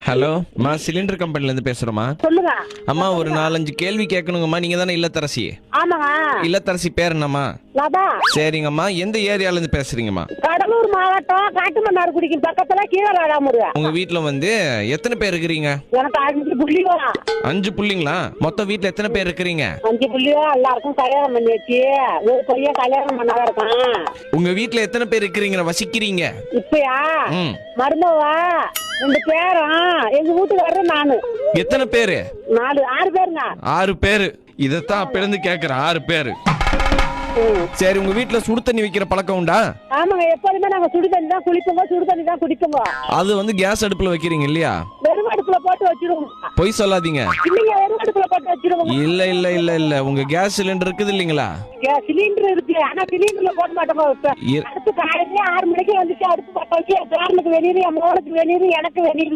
Hello அம்மா, cylinder கம்பெனில இருந்து பேசுறோமா? சொல்லுங்க. அம்மா, ஒரு 4-5 கேள்வி கேட்கணுங்கம்மா. நீங்க தானே இல்லத்தரசி? ஆமாங்க. இல்லத்தரசி பேர் என்னம்மா? லதா. சரிங்கம்மா, எந்த ஏரியால இருந்து பேசுறீங்கம்மா? கடலூர் மாவட்டம் காட்டுமன்னார்குடிக்கு பக்கத்துல கீழராடாமுரு. உங்க வீட்ல வந்து எத்தனை பேர் இருக்கிறீங்க? எனக்கு 5 புள்ளியோ. 5 புள்ளிங்களா? மொத்த வீட்ல எத்தனை பேர் இருக்கிறீங்க? 5 புள்ளியோ எல்லாருக்கும் கல்யாணம் பண்ணி வச்சு ஒரு பையன் கல்யாணம் பண்ணாத இருக்கான். உங்க வீட்ல எத்தனை பேர் இருக்கிறீங்க வசிக்கிறீங்க? இப்பயா ம். மருமவா 2 பேரும் எங்க வீட்டுக்காரரு நானு. எத்தனை பேரு? 6 பேருங்க. 6 பேரு. இதத்தான் அப்ப இருந்து கேக்குறேன். 6 பேரு. சரி, உங்க வீட்ல சுடு தண்ணி வைக்கிற பழக்கம் உண்டா? ஆமாங்க, எப்போதுமே நாங்க சுடு தண்ணி தான் குளிப்போங்க, சுடு தண்ணி தான் குடிப்போங்க. அது வந்து கேஸ் அடுப்புல வைக்கிறீங்க இல்லையா? வெறும் அடுப்புல போட்டு வச்சிருவோம். பொய் சொல்லாதீங்க. இல்லைங்க, வெறும் அடுப்புல போட்டு வச்சிருவோம். இல்ல இல்ல இல்ல இல்ல உங்க கேஸ் சிலிண்டர் இருக்குது இல்லீங்களா? சிலிண்டர் இருக்கு, ஆனா சிலிண்டர்ல போட மாட்டோங்க. அடுப்பு காலையில 6 மணிக்கு வந்துச்சு, அடுப்பு பத்த வச்சு என் பேரனுக்கு வெளியே, என் மோனுக்கு வெளியே, எனக்கு வெளியே